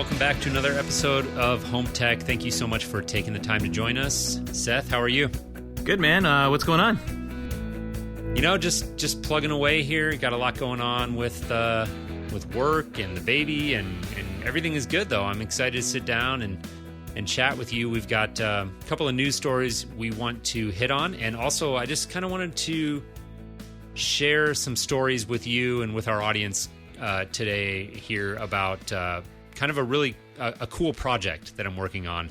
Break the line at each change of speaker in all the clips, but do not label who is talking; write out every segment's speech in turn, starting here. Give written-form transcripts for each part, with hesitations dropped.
welcome back to another episode of Home Tech. Thank you so much for taking the time to join us. Seth, how are you?
Good, man. What's going on?
You know, just plugging away here. Got a lot going on with work and the baby, and everything is good, though. I'm excited to sit down and chat with you. We've got a couple of news stories we want to hit on, and also I just kind of wanted to share some stories with you and with our audience today here about kind of a really cool project that I'm working on,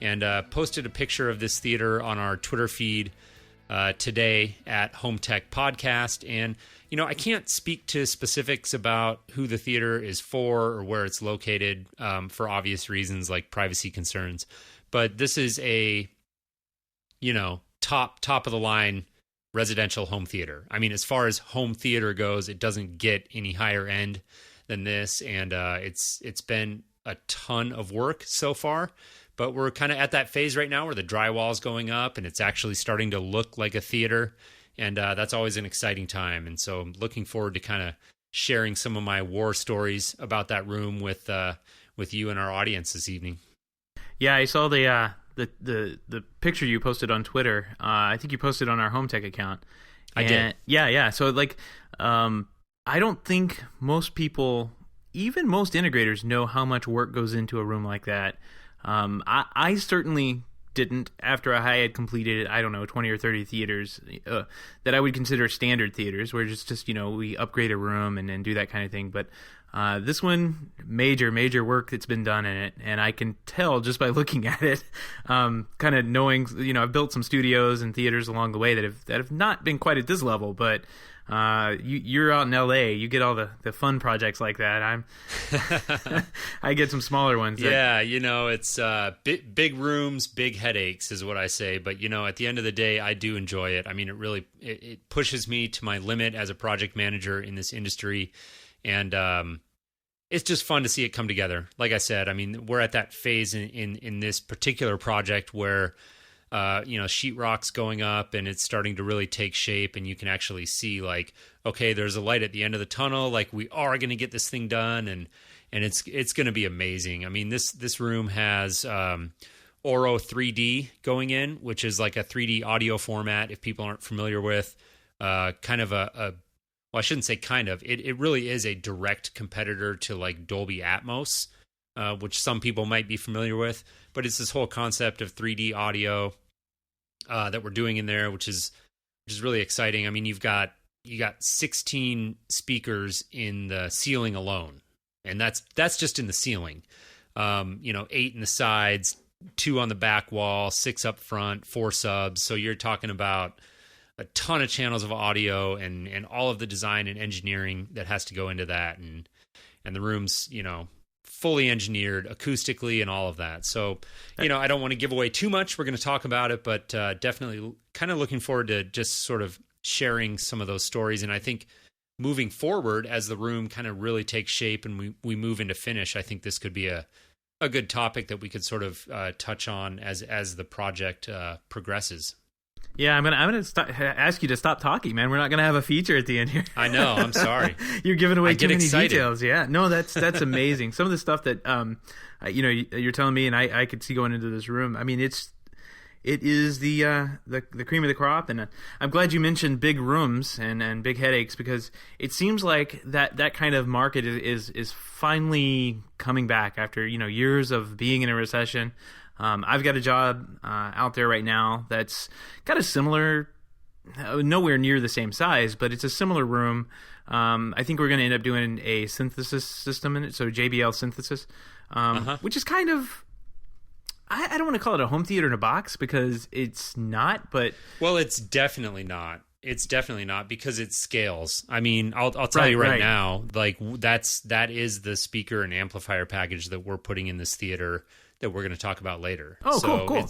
and posted a picture of this theater on our Twitter feed today at HomeTech Podcast. And, you know, I can't speak to specifics about who the theater is for or where it's located for obvious reasons like privacy concerns. But this is a, you know, top of the line residential home theater. I mean, as far as home theater goes, it doesn't get any higher end than this. And it's been a ton of work so far. But we're kind of at that phase right now where the drywall's going up and it's actually starting to look like a theater. And that's always an exciting time. And so I'm looking forward to kind of sharing some of my war stories about that room with you and our audience this evening.
Yeah, I saw the picture you posted on Twitter. I think you posted on our HomeTech account.
I did.
Yeah. So like, I don't think most people, even most integrators, know how much work goes into a room like that. I certainly didn't after I had completed, I don't know, 20 or 30 theaters that I would consider standard theaters, where just you know, we upgrade a room and do that kind of thing. But this one, major work that's been done in it, and I can tell just by looking at it, kind of knowing, you know, I've built some studios and theaters along the way that have not been quite at this level, but you're out in LA, you get all the fun projects like that. I get some smaller ones.
Yeah, you know, it's big rooms, big headaches is what I say. But you know, at the end of the day, I do enjoy it. I mean, it really it pushes me to my limit as a project manager in this industry, and it's just fun to see it come together. Like I said, I mean, we're at that phase in this particular project where you know, sheetrock's going up and it's starting to really take shape, and you can actually see like, okay, there's a light at the end of the tunnel. Like, we are going to get this thing done, and it's going to be amazing. I mean, this room has Oro 3D going in, which is like a 3D audio format. If people aren't familiar with, kind of well, I shouldn't say kind of. It really is a direct competitor to like Dolby Atmos, which some people might be familiar with. But it's this whole concept of 3D audio that we're doing in there, which is really exciting. I mean, you got 16 speakers in the ceiling alone, and that's just in the ceiling. You know, 8 in the sides, 2 on the back wall, 6 up front, 4 subs. So you're talking about a ton of channels of audio and all of the design and engineering that has to go into that, and the room's, you know, fully engineered acoustically and all of that. So, you know, I don't want to give away too much. We're going to talk about it, but definitely kind of looking forward to just sort of sharing some of those stories. And I think moving forward, as the room kind of really takes shape and we move into finish, I think this could be a good topic that we could sort of touch on as the project progresses.
Yeah, I'm gonna ask you to stop talking, man. We're not gonna have a feature at the end here.
I know. I'm sorry.
You're giving away too many
excited.
details. Yeah, no, that's amazing. Some of the stuff that you know, you're telling me, and I could see going into this room. I mean, it is the cream of the crop, and I'm glad you mentioned big rooms and big headaches, because it seems like that kind of market is finally coming back after, you know, years of being in a recession. I've got a job out there right now that's got a similar, nowhere near the same size, but it's a similar room. I think we're going to end up doing a synthesis system in it, so JBL synthesis, which is kind of, I don't want to call it a home theater in a box, because it's not, but... Well,
it's definitely not. It's definitely not, because it scales. I mean, I'll tell you right now, like that is the speaker and amplifier package that we're putting in this theater that we're going to talk about later.
Oh, so cool.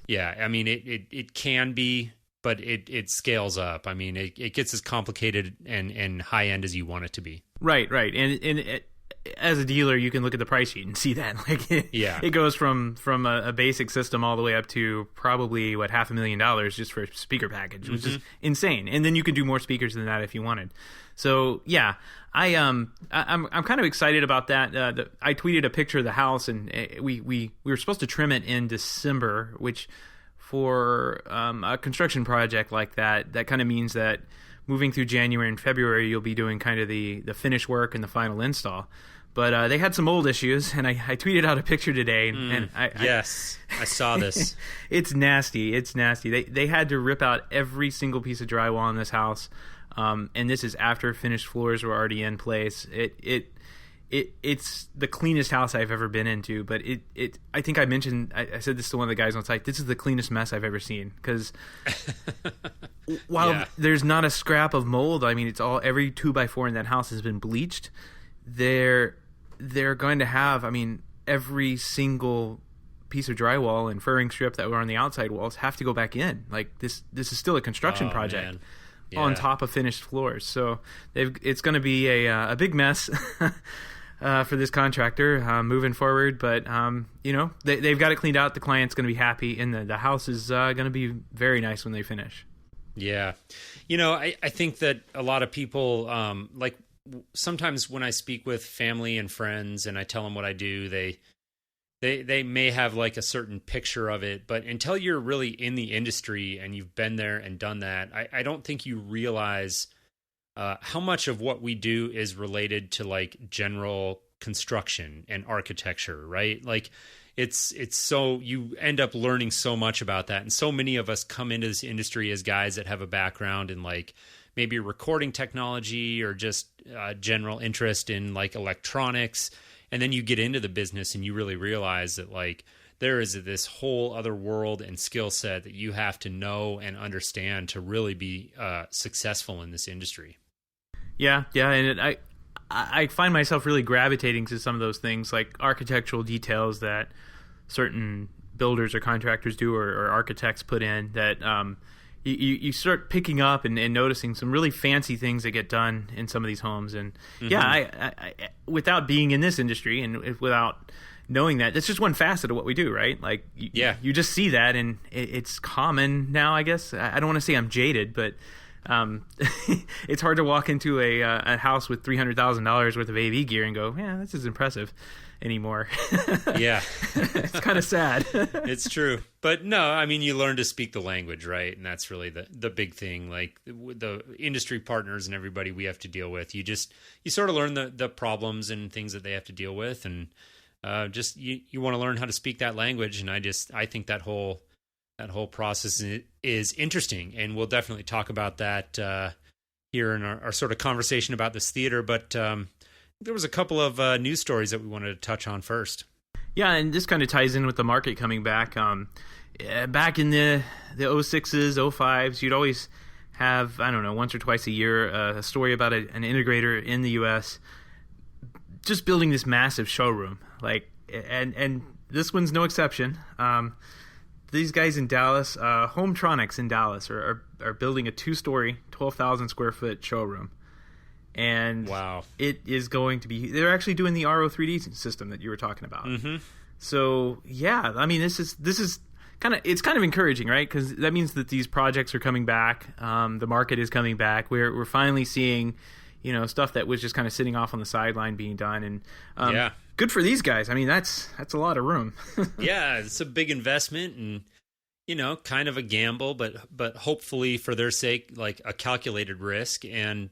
Yeah, I mean, it can be, but it scales up. I mean, it gets as complicated and high end as you want it to be.
Right. And as a dealer, you can look at the price sheet and see that. Like, it goes from a basic system all the way up to probably $500,000 just for a speaker package, which is insane. And then you can do more speakers than that if you wanted. So yeah, I'm kind of excited about that. I tweeted a picture of the house, and we were supposed to trim it in December, which for a construction project like that kind of means that moving through January and February, you'll be doing kind of the finish work and the final install. But they had some mold issues, and I tweeted out a picture today. And
I saw this.
It's nasty. It's nasty. They had to rip out every single piece of drywall in this house, and this is after finished floors were already in place. It's the cleanest house I've ever been into, but I think I mentioned, I said this to one of the guys on site, this is the cleanest mess I've ever seen, because while there's not a scrap of mold, I mean, it's all, every 2x4 in that house has been bleached. They're going to have, I mean, every single piece of drywall and furring strip that were on the outside walls have to go back in. Like, this is still a construction project on top of finished floors. So it's going to be a big mess for this contractor moving forward, but they've got it cleaned out. The client's going to be happy, and the house is going to be very nice when they finish.
Yeah, I think that a lot of people like sometimes when I speak with family and friends and I tell them what I do, they may have like a certain picture of it, but until you're really in the industry and you've been there and done that, I don't think you realize how much of what we do is related to like general construction and architecture, right? Like it's so, you end up learning so much about that. And so many of us come into this industry as guys that have a background in like maybe recording technology or just general interest in like electronics. And then you get into the business and you really realize that like there is this whole other world and skill set that you have to know and understand to really be successful in this industry.
Yeah, and I find myself really gravitating to some of those things, like architectural details that certain builders or contractors do, or architects put in, that you start picking up and noticing some really fancy things that get done in some of these homes. And I without being in this industry and without knowing that, it's just one facet of what we do, right? Like, you just see that, and it's common now, I guess. I don't want to say I'm jaded, but it's hard to walk into a house with $300,000 worth of AV gear and go, yeah, this is impressive anymore.
Yeah.
It's kind of sad.
It's true. But no, I mean, you learn to speak the language, right? And that's really the big thing. Like the industry partners and everybody we have to deal with, you sort of learn the problems and things that they have to deal with. And you want to learn how to speak that language. And I think that whole process is interesting, and we'll definitely talk about that here in our sort of conversation about this theater. But there was a couple of news stories that we wanted to touch on first.
Yeah, and this kind of ties in with the market coming back. Back in the 06s, 05s, you'd always have, I don't know, once or twice a year, a story about an integrator in the U.S. just building this massive showroom. Like, and this one's no exception. These guys in Dallas, Hometronics in Dallas, are building a 2-story, 12,000 square foot showroom. And
wow,
it is going to be, they're actually doing the RO 3D system that you were talking about. Mm-hmm. So yeah, I mean, this is kind of encouraging, right? Because that means that these projects are coming back. The market is coming back. We're finally seeing, stuff that was just kind of sitting off on the sideline being done. And good for these guys. I mean, that's a lot of room.
Yeah, it's a big investment and, kind of a gamble, but hopefully for their sake, like a calculated risk. And,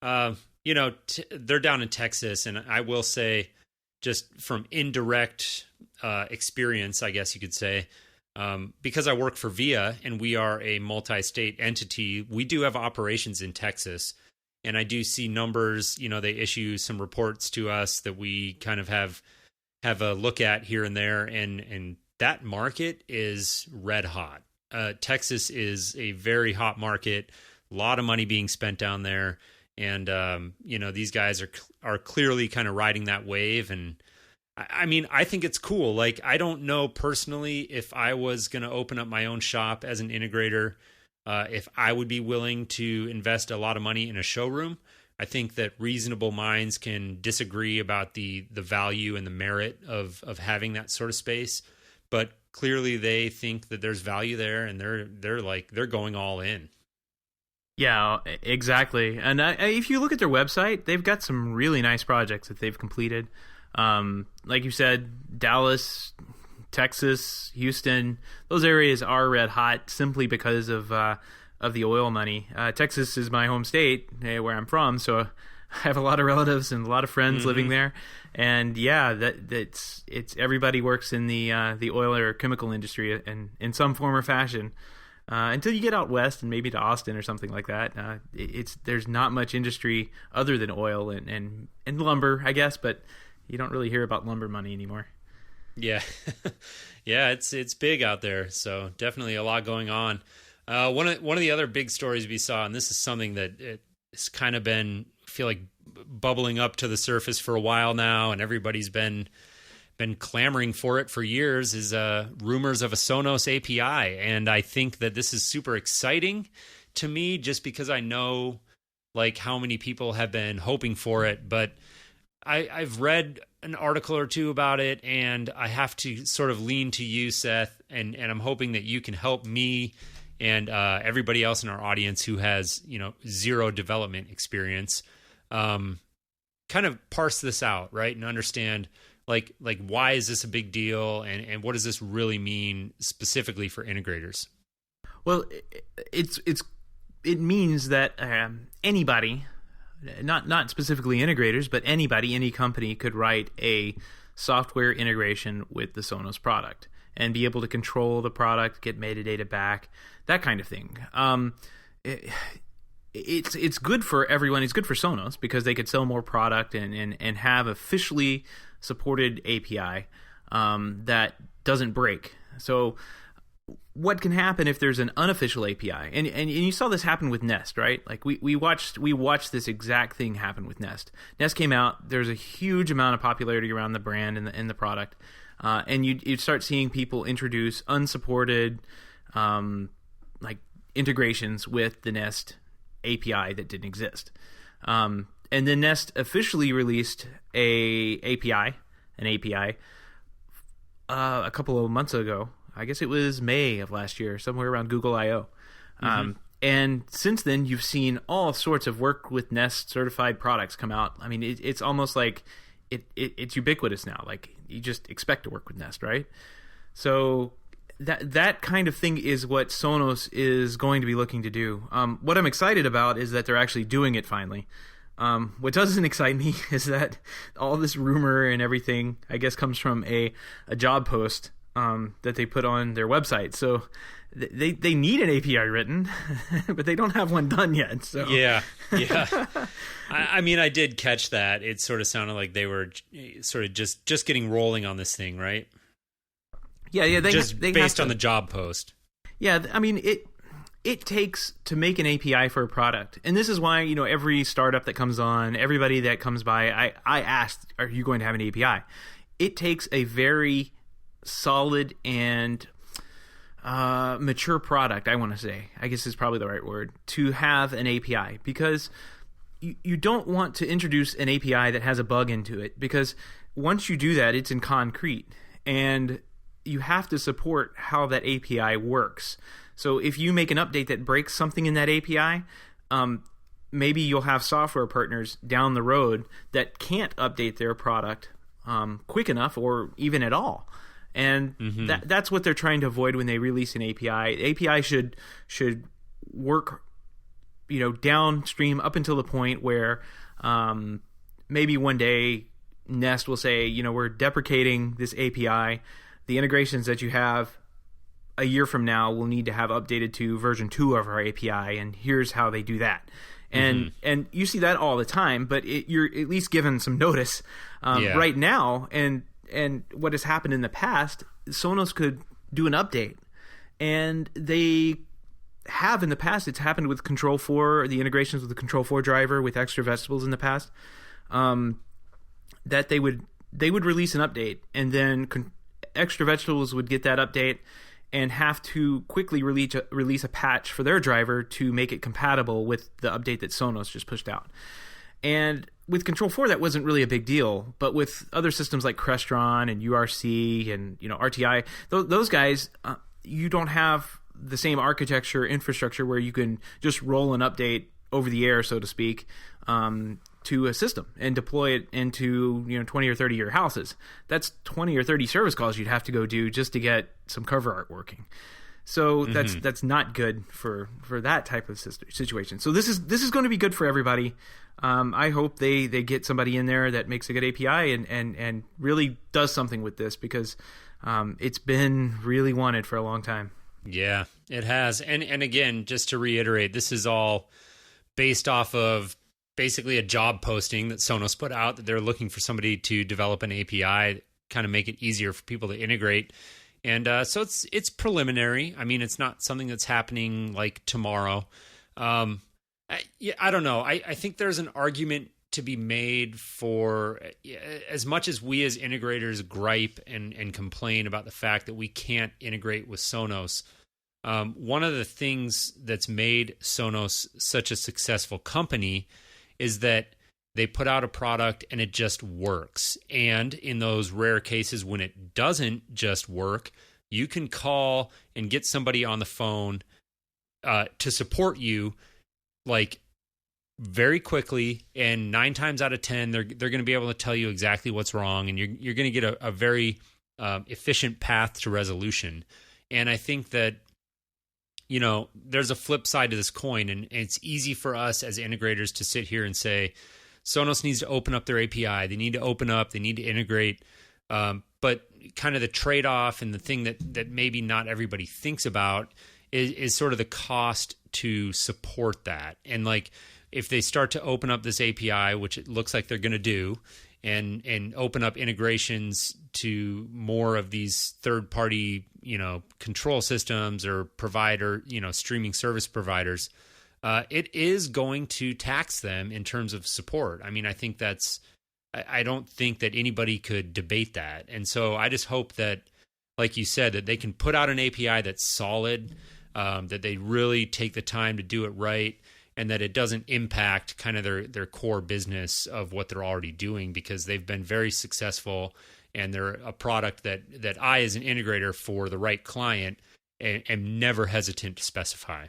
they're down in Texas, and I will say, just from indirect experience, I guess you could say, because I work for VIA and we are a multi-state entity, we do have operations in Texas. And I do see numbers, they issue some reports to us that we kind of have a look at here and there. And that market is red hot. Texas is a very hot market, a lot of money being spent down there. And, these guys are clearly kind of riding that wave. And I mean, I think it's cool. Like, I don't know personally if I was going to open up my own shop as an integrator, if I would be willing to invest a lot of money in a showroom, I think that reasonable minds can disagree about the value and the merit of having that sort of space, but clearly they think that there's value there, and they're going all in.
Yeah, exactly. And if you look at their website, they've got some really nice projects that they've completed. Like you said, Dallas, Texas, Houston, those areas are red hot simply because of the oil money. Texas is my home state, where I'm from, so I have a lot of relatives and a lot of friends living there. And yeah, it's everybody works in the oil or chemical industry in some form or fashion. Until you get out west and maybe to Austin or something like that, there's not much industry other than oil and lumber, I guess, but you don't really hear about lumber money anymore.
Yeah, yeah, it's big out there, so definitely a lot going on. One of the other big stories we saw, and this is something that it's kind of been, I feel like, bubbling up to the surface for a while now, and everybody's been clamoring for it for years, is rumors of a Sonos API. And I think that this is super exciting to me just because I know like how many people have been hoping for it. But I've read an article or two about it, and I have to sort of lean to you, Seth, and I'm hoping that you can help me and everybody else in our audience who has, zero development experience, kind of parse this out, right? And understand like why is this a big deal, and what does this really mean specifically for integrators?
Well, it means that anybody, not specifically integrators, but anybody, any company could write a software integration with the Sonos product and be able to control the product, get metadata back, that kind of thing. It's good for everyone. It's good for Sonos because they could sell more product and have officially supported API that doesn't break. So what can happen if there's an unofficial API? And you saw this happen with Nest, right? Like we watched this exact thing happen with Nest. Nest came out. There's a huge amount of popularity around the brand and the product, and you'd start seeing people introduce unsupported like integrations with the Nest API that didn't exist. And then Nest officially released an API a couple of months ago. I guess it was May of last year, somewhere around Google I/O. And since then, you've seen all sorts of work with Nest certified products come out. I mean, it's almost like it's ubiquitous now. Like you just expect to work with Nest, right? So that kind of thing is what Sonos is going to be looking to do. What I'm excited about is that they're actually doing it finally. What doesn't excite me is that all this rumor and everything, I guess, comes from a job post that they put on their website. So they need an API written, but they don't have one done yet. So
yeah. I mean, I did catch that. It sort of sounded like they were sort of just getting rolling on this thing, right?
Yeah.
They based on the job post.
Yeah, I mean it takes to make an API for a product. And this is why, every startup that comes on, everybody that comes by, I asked, are you going to have an API? It takes a very solid and mature product, I want to say, I guess is probably the right word, to have an API, because you don't want to introduce an API that has a bug into it, because once you do that, it's in concrete, and you have to support how that API works. So if you make an update that breaks something in that API, maybe you'll have software partners down the road that can't update their product quick enough or even at all. And that's what they're trying to avoid when they release an API. The API should work, downstream up until the point where maybe one day Nest will say, we're deprecating this API. The integrations that you have a year from now will need to have updated to version 2 of our API, and here's how they do that. And you see that all the time, but you're at least given some notice right now. And what has happened in the past, Sonos could do an update, and they have in the past. It's happened with Control 4, the integrations with the Control 4 driver with extra vegetables in the past, that they would release an update, and then extra vegetables would get that update and have to quickly release a patch for their driver to make it compatible with the update that Sonos just pushed out. And with Control 4, that wasn't really a big deal. But with other systems like Crestron and URC and RTI, those guys, you don't have the same architecture infrastructure where you can just roll an update over the air, so to speak, to a system and deploy it into 20 or 30 year houses. That's 20 or 30 service calls you'd have to go do just to get some cover art working. So that's not good for that type of situation. So this is going to be good for everybody. I hope they get somebody in there that makes a good API and really does something with this, because it's been really wanted for a long time.
Yeah, it has. And again, just to reiterate, this is all based off of basically a job posting that Sonos put out, that they're looking for somebody to develop an API, kind of make it easier for people to integrate. And so it's preliminary. I mean, it's not something that's happening like tomorrow. I don't know. I think there's an argument to be made for, as much as we as integrators gripe and complain about the fact that we can't integrate with Sonos. One of the things that's made Sonos such a successful company is that they put out a product and it just works. And in those rare cases when it doesn't just work, you can call and get somebody on the phone to support you, like, very quickly. And 9 times out of 10, they're going to be able to tell you exactly what's wrong, and you're going to get a very efficient path to resolution. And I think that, there's a flip side to this coin, and it's easy for us as integrators to sit here and say, Sonos needs to open up their API. They need to open up. They need to integrate. But kind of the trade-off and the thing that maybe not everybody thinks about is sort of the cost to support that. And like, if they start to open up this API, which it looks like they're going to do, and open up integrations to more of these third-party, control systems or provider, streaming service providers, it is going to tax them in terms of support. I mean, I don't think that anybody could debate that. And so I just hope that, like you said, that they can put out an API that's solid, that they really take the time to do it right, and that it doesn't impact kind of their core business of what they're already doing, because they've been very successful, and they're a product that I, as an integrator for the right client, am never hesitant to specify.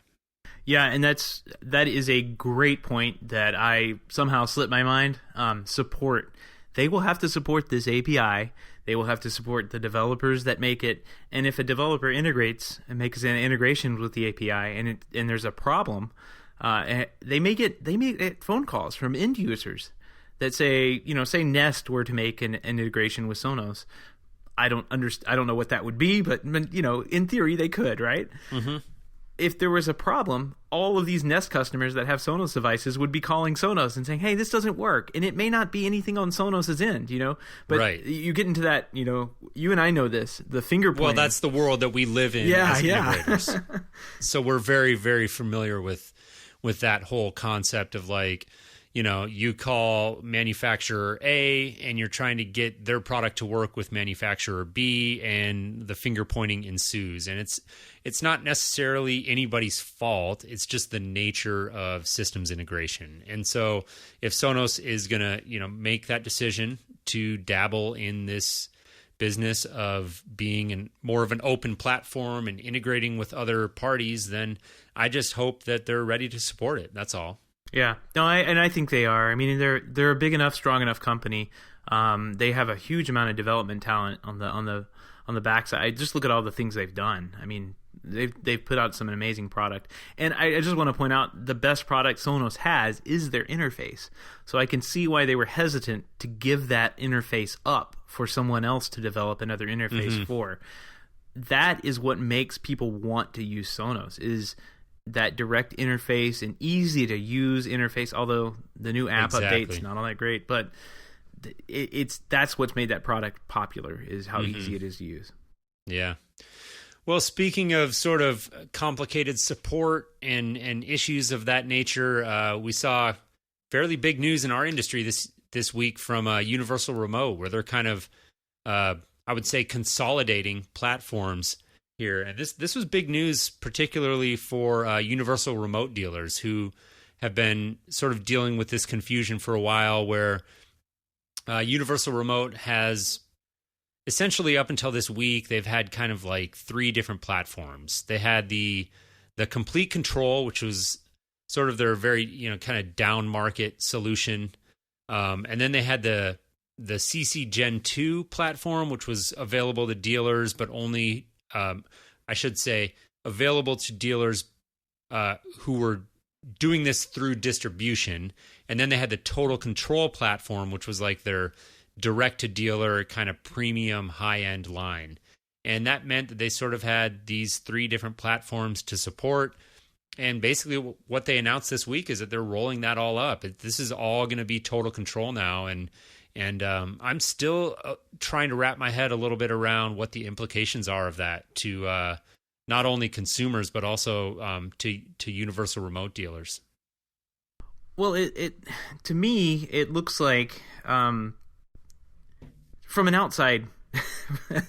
Yeah, and that is a great point that I somehow slipped my mind. Support. They will have to support this API. They will have to support the developers that make it. And if a developer integrates and makes an integration with the API, and there's a problem, they may get phone calls from end users that say, say Nest were to make an integration with Sonos. I don't know what that would be, but in theory they could, right? Mm-hmm. If there was a problem, all of these Nest customers that have Sonos devices would be calling Sonos and saying, hey, this doesn't work. And it may not be anything on Sonos's end, but right. You get into that, you and I know this, the finger pointing.
Well, that's the world that we live in as integrators. So we're very, very familiar with that whole concept of, like, you call manufacturer A and you're trying to get their product to work with manufacturer B, and the finger pointing ensues. And it's not necessarily anybody's fault. It's just the nature of systems integration. And so if Sonos is going to, make that decision to dabble in this business of being more of an open platform and integrating with other parties, then I just hope that they're ready to support it. That's all.
Yeah, no, I think they are. I mean, they're a big enough, strong enough company. They have a huge amount of development talent on the backside. I just look at all the things they've done. I mean, they've put out some amazing product, and I just want to point out the best product Sonos has is their interface. So I can see why they were hesitant to give that interface up for someone else to develop another interface for. That is what makes people want to use Sonos, is that direct interface and easy to use interface, although the new app update's not all that great, but that's what's made that product popular, is how easy it is to use. Yeah.
Well, speaking of sort of complicated support and issues of that nature, we saw fairly big news in our industry this week from Universal Remote, where they're kind of, I would say, consolidating platforms here. And this was big news, particularly for Universal Remote dealers who have been sort of dealing with this confusion for a while, where Universal Remote has essentially, up until this week, they've had kind of like 3 different platforms. They had the Complete Control, which was sort of their very, kind of down market solution. And then they had the CC Gen 2 platform, which was available to dealers, but only, I should say, available to dealers who were doing this through distribution. And then they had the Total Control platform, which was like their direct-to-dealer kind of premium high-end line. And that meant that they sort of had these 3 different platforms to support. And basically what they announced this week is that they're rolling that all up. This is all going to be Total Control now. And I'm still trying to wrap my head a little bit around what the implications are of that to not only consumers, but also to Universal Remote dealers.
Well, it to me, it looks like, from an outside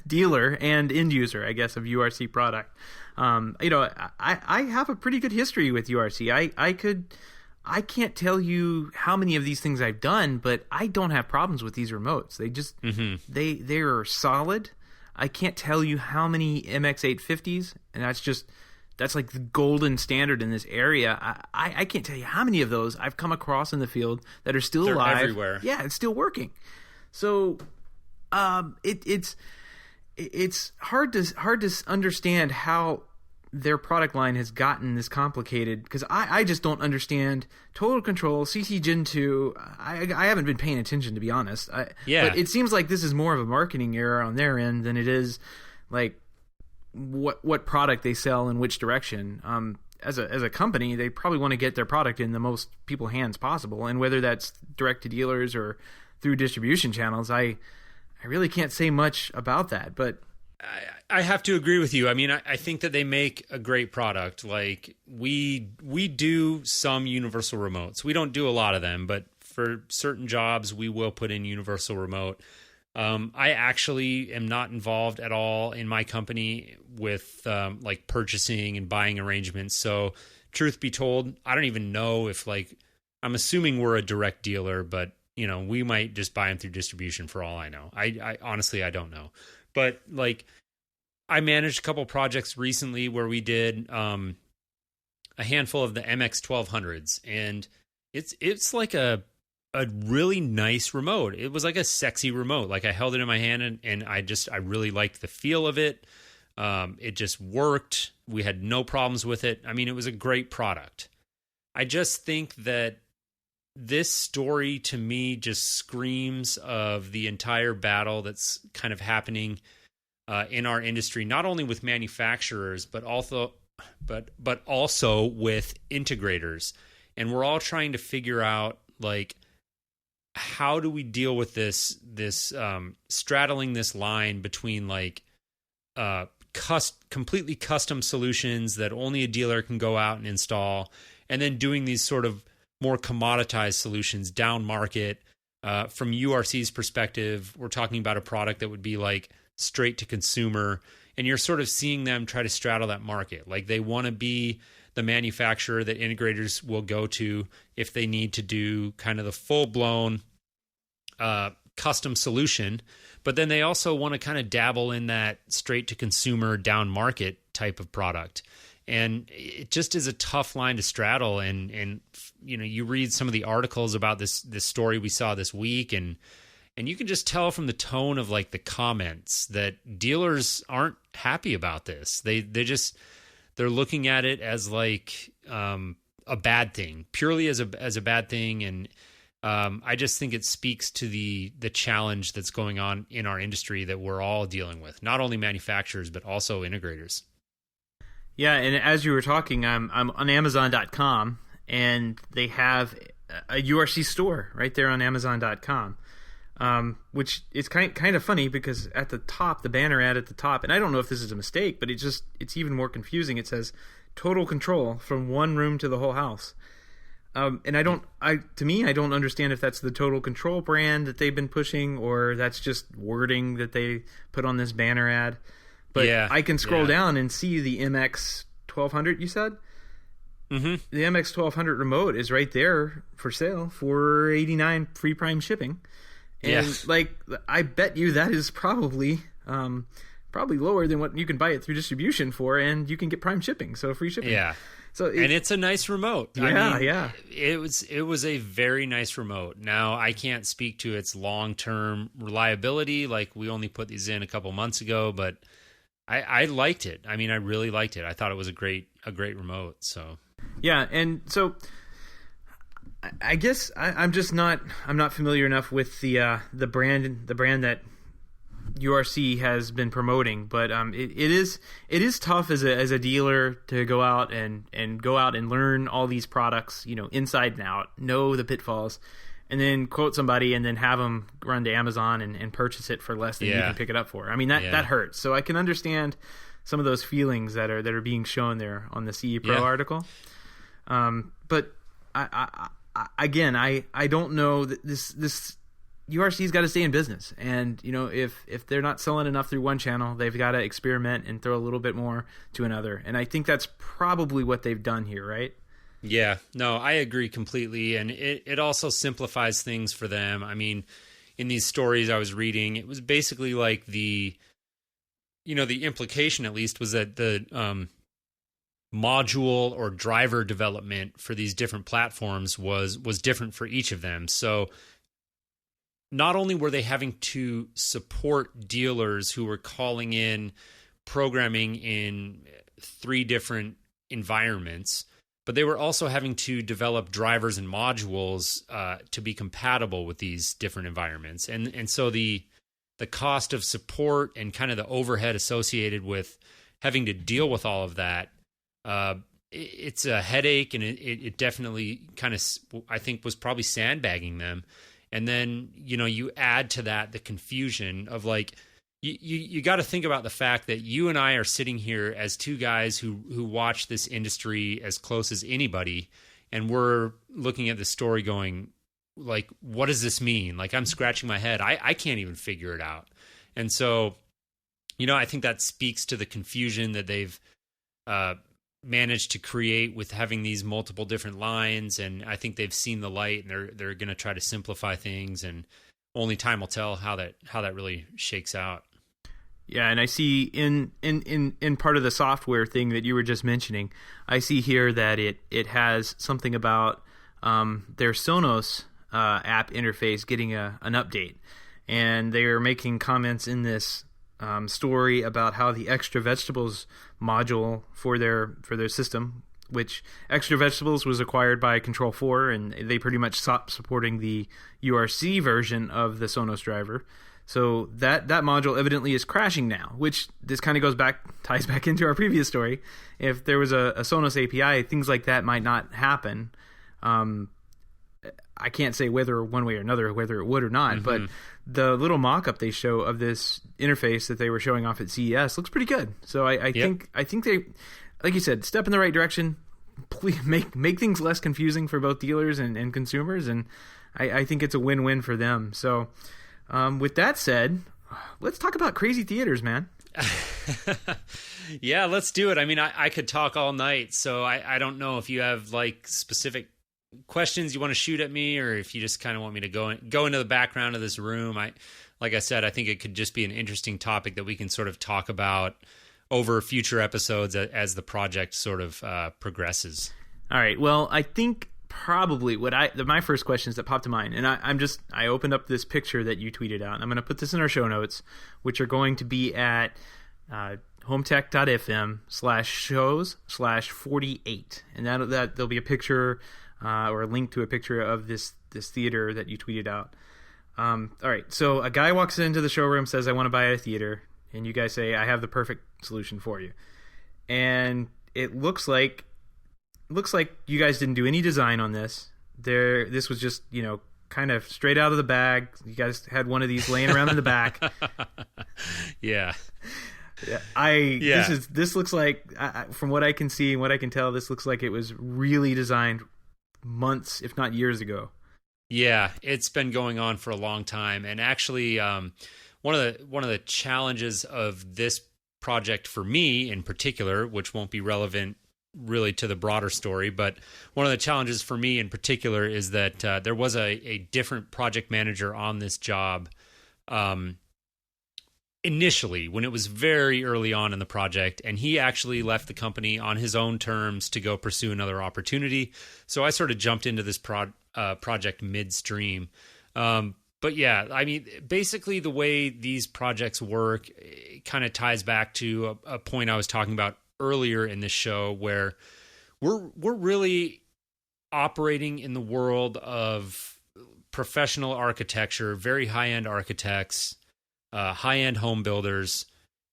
dealer and end user, I guess, of URC product, I have a pretty good history with URC. I can't tell you how many of these things I've done, but I don't have problems with these remotes. They just they're solid. I can't tell you how many MX850s, and that's like the golden standard in this area. I can't tell you how many of those I've come across in the field that are still alive.
Everywhere.
Yeah, it's still working. So it's hard to understand how their product line has gotten this complicated, because I just don't understand Total Control, CC Gen 2. I haven't been paying attention, to be honest. But it seems like this is more of a marketing error on their end than it is like what product they sell in which direction. As a company, they probably want to get their product in the most people's hands possible, and whether that's direct to dealers or through distribution channels, I really can't say much about that. But
I have to agree with you. I mean, I think that they make a great product. Like we do some Universal Remotes. We don't do a lot of them, but for certain jobs, we will put in Universal Remote. I actually am not involved at all in my company with like purchasing and buying arrangements. So truth be told, I don't even know if, like, I'm assuming we're a direct dealer, but we might just buy them through distribution for all I know. I honestly, I don't know. But like, I managed a couple projects recently where we did a handful of the MX1200s, and it's like a really nice remote. It was like a sexy remote. Like, I held it in my hand, and I really liked the feel of it. It just worked. We had no problems with it. I mean, it was a great product. I just think that this story to me just screams of the entire battle that's kind of happening in our industry, not only with manufacturers, but also with integrators. And we're all trying to figure out, like, how do we deal with this straddling this line between like completely custom solutions that only a dealer can go out and install, and then doing these sort of more commoditized solutions down market. From URC's perspective, we're talking about a product that would be like straight to consumer, and you're sort of seeing them try to straddle that market. Like, they want to be the manufacturer that integrators will go to if they need to do kind of the full-blown custom solution, but then they also want to kind of dabble in that straight to consumer down market type of product. And it just is a tough line to straddle. And you read some of the articles about this story we saw this week, and you can just tell from the tone of like the comments that dealers aren't happy about this. They're looking at it as like a bad thing, purely as a bad thing. And I just think it speaks to the challenge that's going on in our industry that we're all dealing with, not only manufacturers, but also integrators.
Yeah, and as you were talking, I'm on Amazon.com, and they have a URC store right there on Amazon.com, which is kind of funny because at the top, the banner ad at the top, and I don't know if this is a mistake, but it's even more confusing. It says Total Control from one room to the whole house. And to me, I don't understand if that's the Total Control brand that they've been pushing, or that's just wording that they put on this banner ad. But yeah, I can scroll down and see the MX 1200, you said?
Mm-hmm.
The MX1200 remote is right there for sale for $89 free Prime shipping. And like, I bet you that is probably lower than what you can buy it through distribution for, and you can get Prime shipping, so free shipping.
Yeah. And it's a nice remote.
Yeah.
It was a very nice remote. Now, I can't speak to its long-term reliability. Like, we only put these in a couple months ago, but I liked it. I mean, I really liked it. I thought it was a great remote. So
yeah, and so I guess I'm not familiar enough with the brand that URC has been promoting, but it is tough as a dealer to go out and learn all these products, inside and out, know the pitfalls, and then quote somebody and then have them run to Amazon and purchase it for less than you can pick it up for. I mean, that hurts. So I can understand some of those feelings that are being shown there on the CE Pro article. But I don't know that this URC's got to stay in business, and if they're not selling enough through one channel, they've got to experiment and throw a little bit more to another. And I think that's probably what they've done here, right?
Yeah, no, I agree completely, and it also simplifies things for them. I mean, in these stories I was reading, it was basically like the implication, at least, was that the module or driver development for these different platforms was different for each of them. So not only were they having to support dealers who were calling in programming in 3 different environments, but they were also having to develop drivers and modules to be compatible with these different environments. And so the cost of support and kind of the overhead associated with having to deal with all of that, it's a headache, and it definitely kind of, I think, was probably sandbagging them. And then, you add to that the confusion of, like, you got to think about the fact that you and I are sitting here as 2 guys who watch this industry as close as anybody, and we're looking at the story going, like, what does this mean? Like, I'm scratching my head. I can't even figure it out. And so, I think that speaks to the confusion that they've managed to create with having these multiple different lines. And I think they've seen the light, and they're going to try to simplify things, and only time will tell how that really shakes out.
Yeah, and I see in part of the software thing that you were just mentioning, I see here that it has something about their Sonos app interface getting an update, and they are making comments in this story about how the Extra Vegetables module for their system, which Extra Vegetables was acquired by Control4, and they pretty much stopped supporting the URC version of the Sonos driver. So that module evidently is crashing now, which this kind of ties back into our previous story. If there was a Sonos API, things like that might not happen. I can't say whether one way or another, whether it would or not, but the little mock-up they show of this interface that they were showing off at CES looks pretty good. So I think they, like you said, step in the right direction. Please make things less confusing for both dealers and consumers, and I think it's a win-win for them. So with that said, let's talk about crazy theaters, man.
Yeah, let's do it. I mean, I could talk all night, so I don't know if you have, like, specific questions you want to shoot at me, or if you just kind of want me to go into the background of this room. Like I said, I think it could just be an interesting topic that we can sort of talk about over future episodes as the project sort of progresses.
All right. Well, I think probably my first questions that popped to mind, and I opened up this picture that you tweeted out, and I'm going to put this in our show notes, which are going to be at HomeTech.fm/shows/48, and that there'll be a picture or a link to a picture of this theater that you tweeted out. All right, so a guy walks into the showroom, says, "I want to buy a theater," and you guys say, "I have the perfect solution for you." And it looks like you guys didn't do any design on this. This was just, kind of straight out of the bag. You guys had one of these laying around in the back.
Yeah.
This looks like, from what I can see and what I can tell, this looks like it was really designed months, if not years ago.
Yeah, it's been going on for a long time, and actually, one of the challenges of this project for me in particular, which won't be relevant really to the broader story. But one of the challenges for me in particular is that there was a different project manager on this job initially when it was very early on in the project, and he actually left the company on his own terms to go pursue another opportunity. So I sort of jumped into this project midstream. But yeah, I mean, basically the way these projects work kind of ties back to a point I was talking about earlier in this show, where we're really operating in the world of professional architecture, very high-end architects, high-end home builders,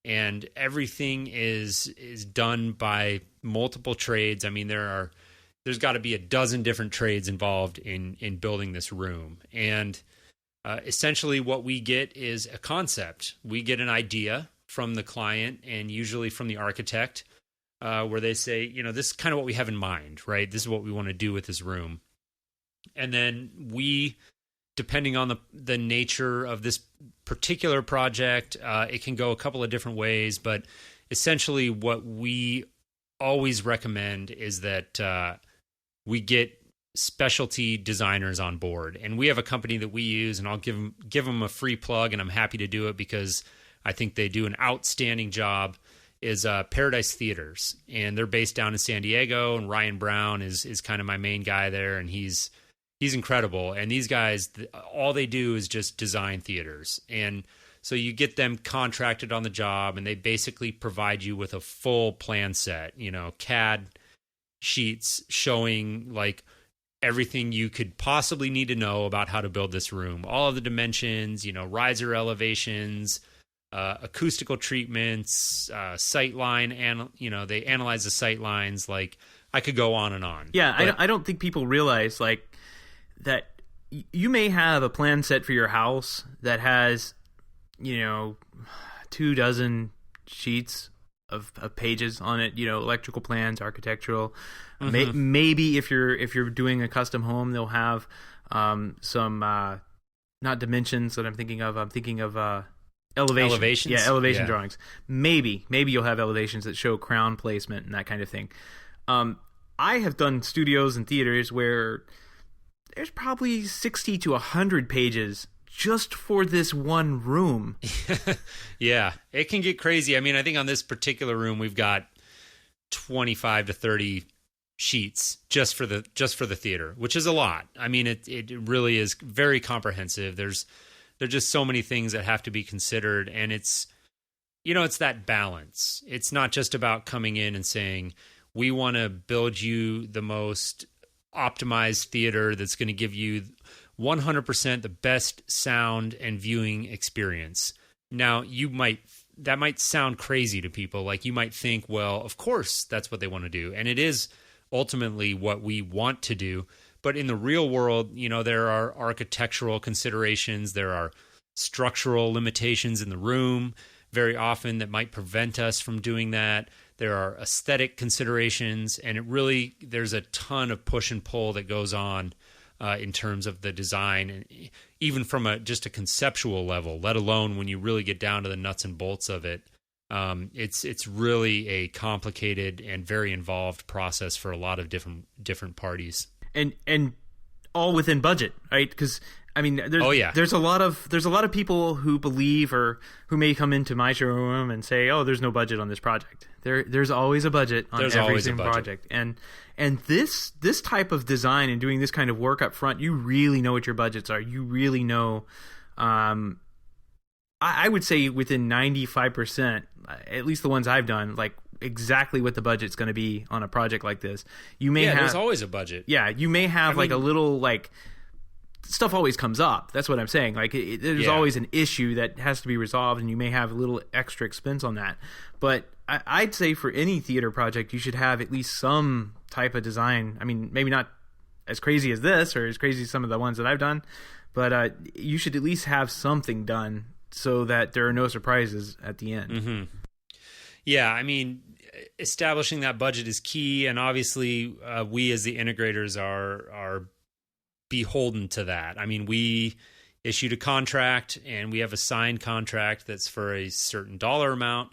and everything is done by multiple trades. I mean, there's got to be a dozen different trades involved in building this room. And essentially what we get is a concept. We get an idea from the client and usually from the architect, where they say, this is kind of what we have in mind, right? This is what we want to do with this room. And then we, depending on the nature of this particular project, it can go a couple of different ways, but essentially what we always recommend is that we get specialty designers on board. And we have a company that we use, and I'll give them a free plug, and I'm happy to do it because I think they do an outstanding job, is Paradise Theaters. And they're based down in San Diego, and Ryan Brown is kind of my main guy there, and he's incredible. And these guys, all they do is just design theaters. And so you get them contracted on the job, and they basically provide you with a full plan set, CAD sheets showing like everything you could possibly need to know about how to build this room. All of the dimensions, riser elevations, acoustical treatments, sight line, and they analyze the sight lines. Like, I could go on and on.
Yeah, but I don't think people realize like that you may have a plan set for your house that has 24 sheets of pages on it, electrical plans, architectural. Mm-hmm. Maybe if you're doing a custom home, they'll have some not dimensions that I'm thinking of. I'm thinking of elevations. Yeah, elevation drawings. Maybe you'll have elevations that show crown placement and that kind of thing. I have done studios and theaters where there's probably 60 to 100 pages just for this one room.
Yeah, it can get crazy. I mean, I think on this particular room we've got 25 to 30 sheets just for the theater, which is a lot. I mean, it really is very comprehensive. There's just so many things that have to be considered, and it's that balance. It's not just about coming in and saying, we want to build you the most optimized theater that's going to give you 100% the best sound and viewing experience. Now, that might sound crazy to people. Like, you might think, well, of course that's what they want to do. And it is ultimately what we want to do. But in the real world, there are architectural considerations. There are structural limitations in the room very often that might prevent us from doing that. There are aesthetic considerations, and there's a ton of push and pull that goes on in terms of the design, and even from just a conceptual level, let alone when you really get down to the nuts and bolts of it. It's really a complicated and very involved process for a lot of different parties.
And all within budget, right? Because I mean, there's a lot of people who believe or who may come into my showroom and say, "Oh, there's no budget on this project." There's always a budget on every single project, and this type of design and doing this kind of work up front, you really know what your budgets are. You really know. I would say within 95%, at least the ones I've done, like exactly what the budget's going to be on a project like this.
There's always a budget.
Yeah, you may have a little stuff always comes up. That's what I'm saying. Like there's always an issue that has to be resolved, and you may have a little extra expense on that. But I'd say for any theater project, you should have at least some type of design. I mean, maybe not as crazy as this or as crazy as some of the ones that I've done, but you should at least have something done so that there are no surprises at the end.
Mm-hmm. Yeah, I mean, establishing that budget is key, and obviously we as the integrators are beholden to that. I mean, we issued a contract, and we have a signed contract that's for a certain dollar amount,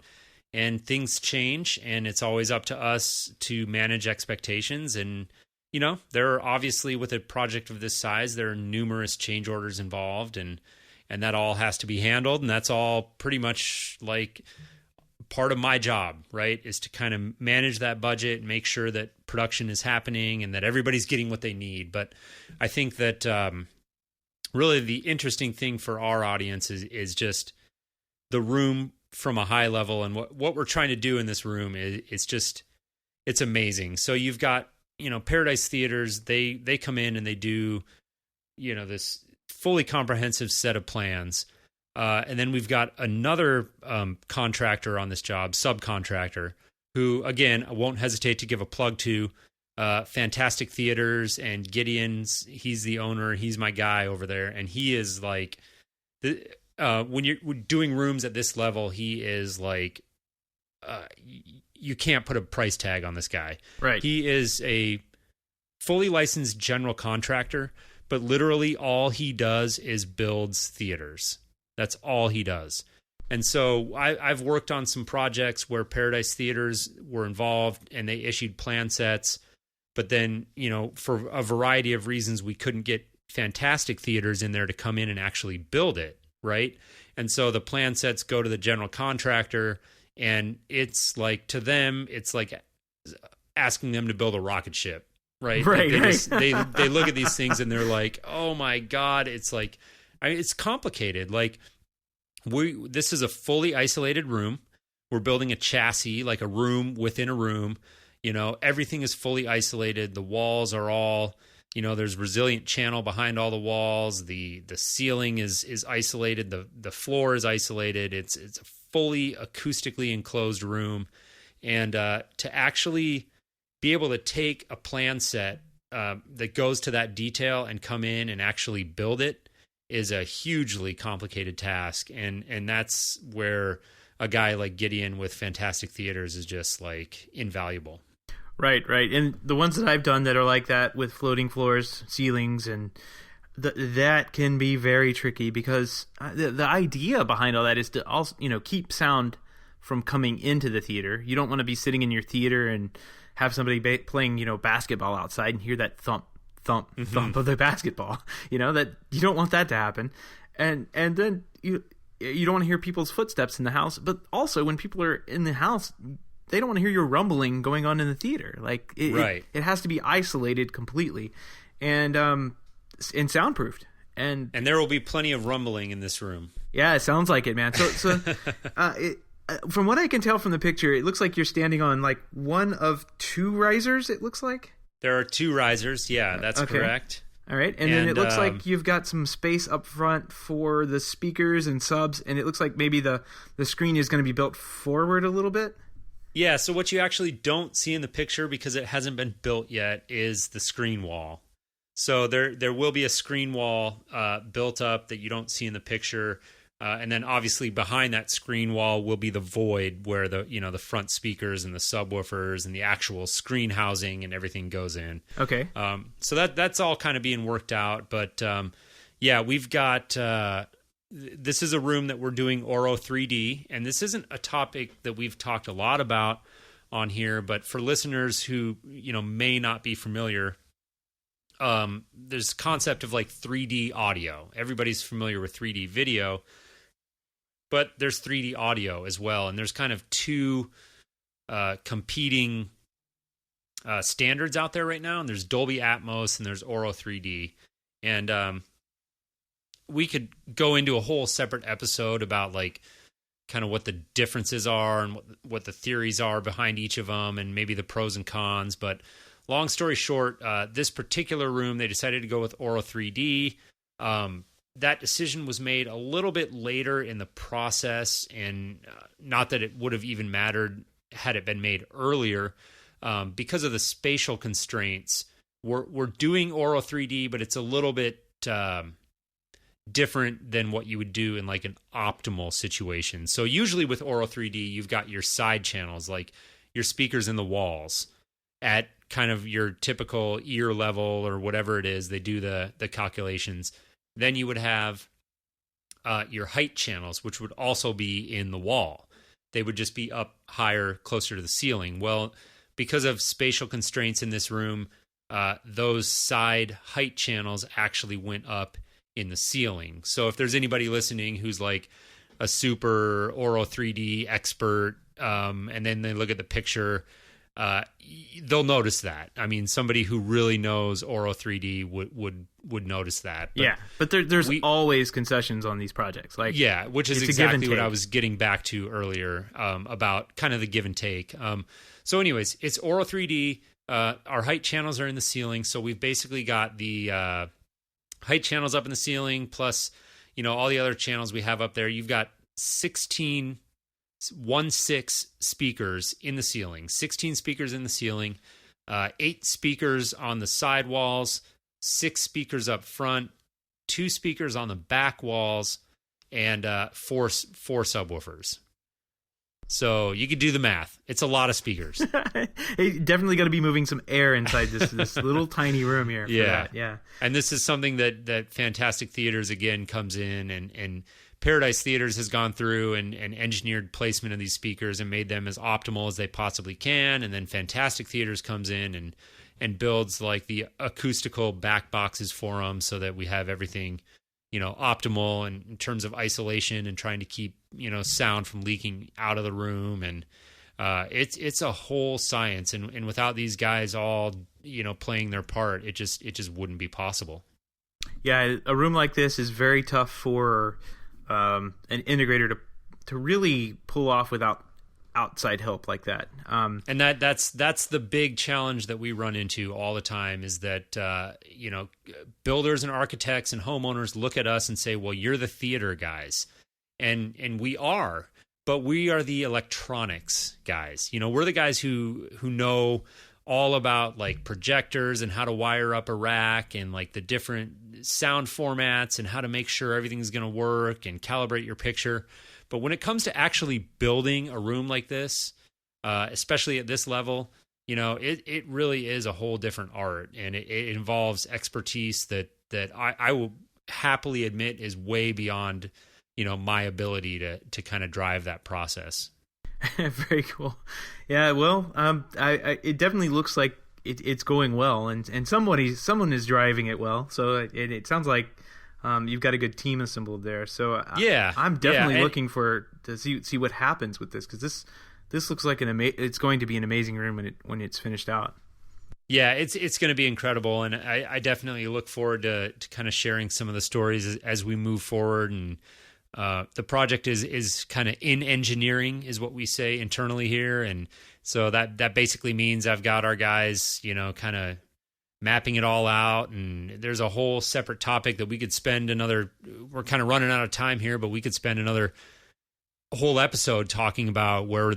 and things change, and it's always up to us to manage expectations. And there are obviously, with a project of this size, there are numerous change orders involved, and that all has to be handled, and that's all pretty much like part of my job, right, is to kind of manage that budget and make sure that production is happening and that everybody's getting what they need. But I think that really the interesting thing for our audience is just the room from a high level, and what we're trying to do in this room it's amazing. So you've got, Paradise Theaters, they come in and they do, this fully comprehensive set of plans. And then we've got another contractor on this job, subcontractor, who, again, I won't hesitate to give a plug to, Fantastic Theaters, and Gideon's, he's the owner, he's my guy over there, and he is like, when you're doing rooms at this level, he is like, you can't put a price tag on this guy.
Right.
He is a fully licensed general contractor, but literally all he does is builds theaters. That's all he does. And so I've worked on some projects where Paradise Theaters were involved and they issued plan sets, but then, for a variety of reasons, we couldn't get Fantastic Theaters in there to come in and actually build it, right? And so the plan sets go to the general contractor, and it's like, to them, it's like asking them to build a rocket ship, right?
Right.
They look at these things and they're like, oh my God, it's like, it's complicated. Like, this is a fully isolated room. We're building a chassis, like a room within a room. Everything is fully isolated. The walls are all, there's resilient channel behind all the walls. The ceiling is isolated. The floor is isolated. It's a fully acoustically enclosed room. And to actually be able to take a plan set that goes to that detail and come in and actually build it is a hugely complicated task. And that's where a guy like Gideon with Fantastic Theaters is just like invaluable.
Right. And the ones that I've done that are like that, with floating floors, ceilings, and that can be very tricky, because the idea behind all that is to also, keep sound from coming into the theater. You don't want to be sitting in your theater and have somebody playing, basketball outside and hear that thump of the basketball. That you don't want that to happen. And then you don't want to hear people's footsteps in the house, but also when people are in the house, they don't want to hear your rumbling going on in the theater. Like it has to be isolated completely and soundproofed. And
there will be plenty of rumbling in this room.
Yeah, it sounds like it, man. So from what I can tell from the picture, it looks like you're standing on like one of two risers, it looks like.
There are two risers. Yeah, that's correct.
All right. And then it looks like you've got some space up front for the speakers and subs, and it looks like maybe the screen is going to be built forward a little bit.
Yeah, so what you actually don't see in the picture, because it hasn't been built yet, is the screen wall. So there will be a screen wall built up that you don't see in the picture. And then obviously behind that screen wall will be the void where the front speakers and the subwoofers and the actual screen housing and everything goes in.
Okay.
So that's all kind of being worked out. But yeah, we've got this is a room that we're doing Oro 3D, and this isn't a topic that we've talked a lot about on here, but for listeners who may not be familiar, there's a concept of like 3D audio. Everybody's familiar with 3D video, but there's 3D audio as well, and there's kind of two competing standards out there right now, and there's Dolby Atmos and there's Oro 3D. And we could go into a whole separate episode about like kind of what the differences are and what the theories are behind each of them and maybe the pros and cons. But long story short, this particular room, they decided to go with Oro 3D. That decision was made a little bit later in the process, and not that it would have even mattered had it been made earlier. Because of the spatial constraints, we're doing Oro 3D, but it's a little bit different than what you would do in like an optimal situation. So usually with Oro 3D, you've got your side channels, like your speakers in the walls at kind of your typical ear level or whatever it is. They do the calculations. Then you would have your height channels, which would also be in the wall. they would just be up higher, closer to the ceiling. Well, because of spatial constraints in this room, those side height channels actually went up in the ceiling. So if there's anybody listening who's like a super Auro 3D expert, and then they look at the picture, they'll notice that. I mean, somebody who really knows Auro 3D would notice that.
But but there's always concessions on these projects. Like,
yeah, which is exactly what I was getting back to earlier, about kind of the give and take. So anyways, it's Auro 3D. Our height channels are in the ceiling, so we've basically got the height channels up in the ceiling, plus, all the other channels we have up there. You've got 16 speakers in the ceiling, 16 speakers in the ceiling, 8 speakers on the side walls, 6 speakers up front, 2 speakers on the back walls, and 4 subwoofers. So you could do the math. It's a lot of speakers.
Hey, definitely got to be moving some air inside this little tiny room here.
Yeah. And this is something that Fantastic Theaters again comes in, and Paradise Theaters has gone through and engineered placement of these speakers and made them as optimal as they possibly can. And then Fantastic Theaters comes in and builds like the acoustical back boxes for them, so that we have everything, optimal in terms of isolation and trying to keep, sound from leaking out of the room. And it's a whole science. And without these guys all, playing their part, it just wouldn't be possible.
Yeah, a room like this is very tough for an integrator to really pull off without outside help like that.
And that's the big challenge that we run into all the time, is that builders and architects and homeowners look at us and say, well, you're the theater guys. And we are, but we are the electronics guys. We're the guys who know all about like projectors and how to wire up a rack and like the different sound formats and how to make sure everything's going to work and calibrate your picture. But when it comes to actually building a room like this, especially at this level, it really is a whole different art, and it involves expertise that I will happily admit is way beyond, my ability to kind of drive that process.
Very cool. Yeah, well, it definitely looks like it's going well, and someone is driving it well. So it sounds like you've got a good team assembled there. So
yeah,
I'm definitely looking to see what happens with this, because this looks like it's going to be an amazing room when it's finished out.
Yeah, it's going to be incredible, and I definitely look forward to kind of sharing some of the stories as we move forward. And the project is kind of in engineering, is what we say internally here, and so that basically means I've got our guys, kind of mapping it all out, and there's a whole separate topic that we could spend we're kind of running out of time here, but we could spend another whole episode talking about where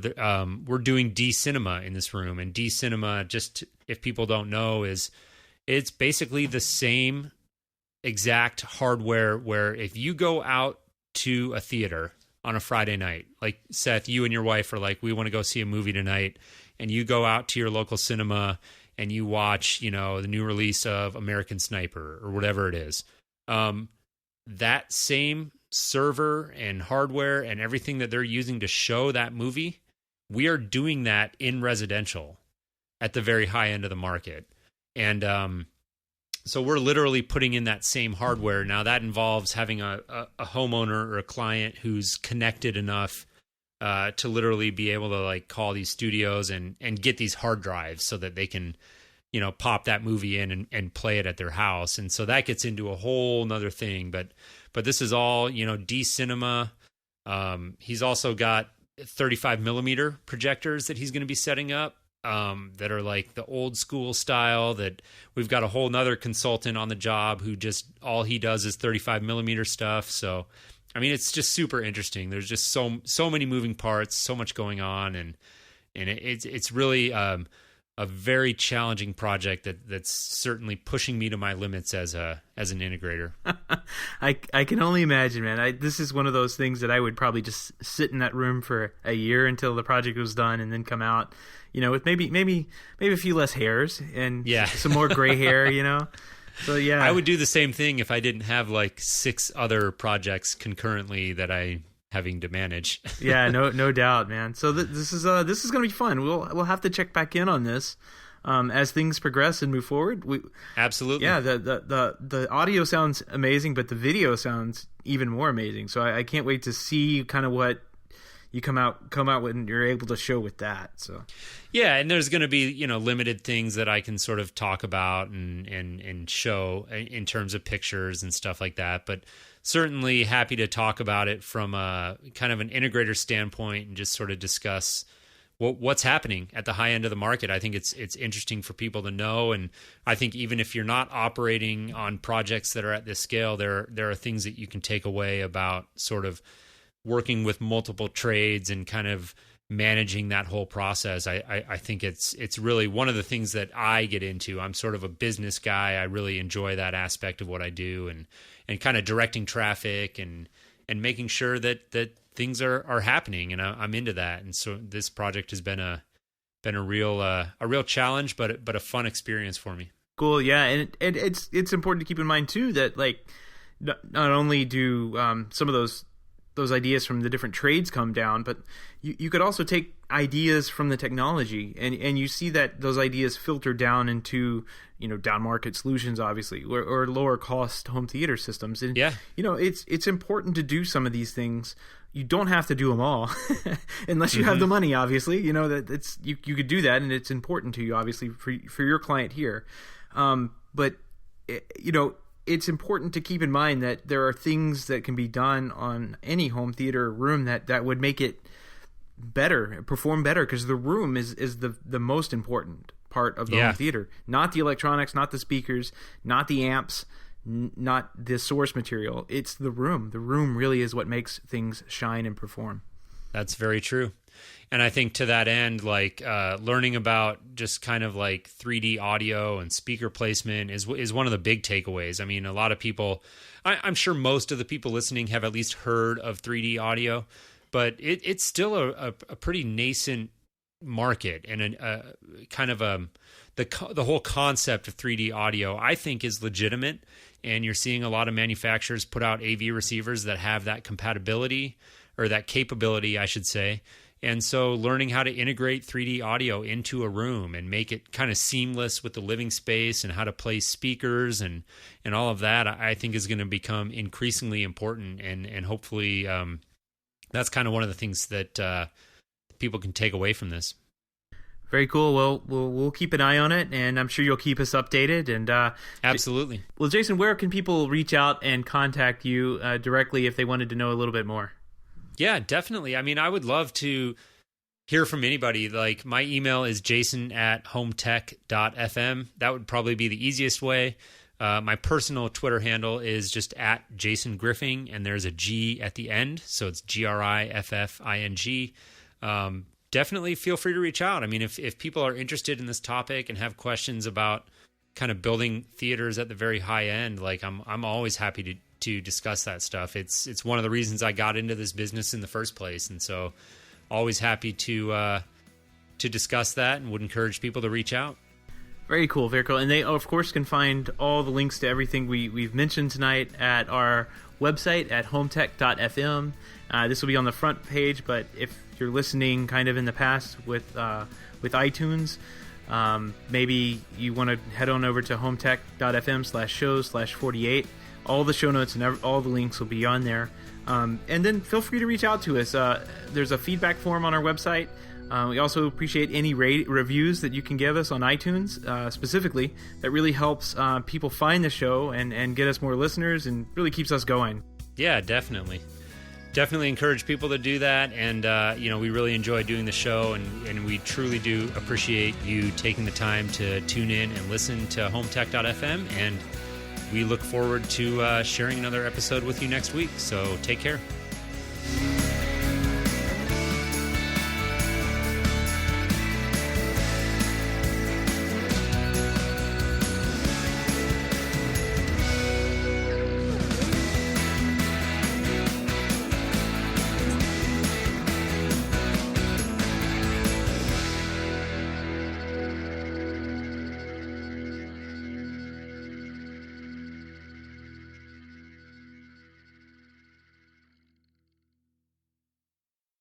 we're doing D-Cinema in this room. And D-Cinema, just if people don't know, it's basically the same exact hardware where if you go out to a theater on a Friday night, like Seth, you and your wife are like, we want to go see a movie tonight, and you go out to your local cinema and you watch, the new release of American Sniper or whatever it is. That same server and hardware and everything that they're using to show that movie, we are doing that in residential at the very high end of the market. And so we're literally putting in that same hardware. Now that involves having a homeowner or a client who's connected enough to literally be able to like call these studios and get these hard drives so that they can, pop that movie in and play it at their house. And so that gets into a whole nother thing. But this is all, D-Cinema. He's also got 35 millimeter projectors that he's going to be setting up that are like the old school style, that we've got a whole nother consultant on the job who just, all he does is 35 millimeter stuff. So, I mean, it's just super interesting. There's just so many moving parts, so much going on. And it's really a very challenging project that's certainly pushing me to my limits as an integrator.
I can only imagine, man. This is one of those things that I would probably just sit in that room for a year until the project was done, and then come out, with maybe a few less hairs and some more gray hair, So yeah,
I would do the same thing if I didn't have like 6 other projects concurrently that I having to manage.
Yeah, no doubt, man. So this is going to be fun. We'll have to check back in on this as things progress and move forward.
Absolutely.
Yeah, the audio sounds amazing, but the video sounds even more amazing. So I can't wait to see kind of what you come out with and you're able to show with that. So
yeah, and there's going to be limited things that I can sort of talk about and show in terms of pictures and stuff like that, but certainly happy to talk about it from a kind of an integrator standpoint and just sort of discuss what's happening at the high end of the market. I think it's interesting for people to know, and I think even if you're not operating on projects that are at this scale, there are things that you can take away about sort of working with multiple trades and kind of managing that whole process. I think it's really one of the things that I get into. I'm sort of a business guy. I really enjoy that aspect of what I do, and kind of directing traffic and making sure that things are happening, and I'm into that. And so this project has been a real challenge, but a fun experience for me.
Cool. Yeah, and it's important to keep in mind too that like not only do some of those ideas from the different trades come down, but you could also take ideas from the technology, and you see that those ideas filter down into down market solutions, obviously, or lower cost home theater systems. And
yeah,
it's important to do some of these things. You don't have to do them all unless you have the money, obviously. That it's you could do that, and it's important to you, obviously, for your client here. But it's important to keep in mind that there are things that can be done on any home theater room that would make it better, perform better, because the room is the most important part of the home theater. Not the electronics, not the speakers, not the amps, not the source material. It's the room. The room really is what makes things shine and perform.
That's very true. And I think to that end, like learning about just kind of like 3D audio and speaker placement is one of the big takeaways. I mean, a lot of people, I'm sure most of the people listening have at least heard of 3D audio, but it's still a pretty nascent market, and the whole concept of 3D audio, I think, is legitimate. And you're seeing a lot of manufacturers put out AV receivers that have that compatibility, or that capability, I should say. And so learning how to integrate 3D audio into a room and make it kind of seamless with the living space, and how to place speakers and all of that, I think is going to become increasingly important. And hopefully that's kind of one of the things that people can take away from this.
Very cool. Well, we'll keep an eye on it, and I'm sure you'll keep us updated. And
absolutely.
Well, Jason, where can people reach out and contact you directly if they wanted to know a little bit more?
Yeah, definitely. I mean, I would love to hear from anybody. Like, my email is jason@HomeTech.fm. That would probably be the easiest way. My personal Twitter handle is just @JasonGriffing, and there's a G at the end, so it's GRIFFING. Definitely feel free to reach out. I mean, if people are interested in this topic and have questions about kind of building theaters at the very high end, like I'm always happy to discuss that stuff. It's one of the reasons I got into this business in the first place, and so always happy to discuss that, and would encourage people to reach out.
Very cool, very cool. And they, of course, can find all the links to everything we've mentioned tonight at our website at HomeTech.fm. This will be on the front page, but if you're listening kind of in the past with iTunes, maybe you want to head on over to HomeTech.fm/shows/48. All the show notes and all the links will be on there. And then feel free to reach out to us. There's a feedback form on our website. We also appreciate any reviews that you can give us on iTunes, specifically. That really helps people find the show and get us more listeners, and really keeps us going.
Yeah, definitely. Definitely encourage people to do that. And, we really enjoy doing the show, and we truly do appreciate you taking the time to tune in and listen to HomeTech.fm. And we look forward to sharing another episode with you next week. So take care.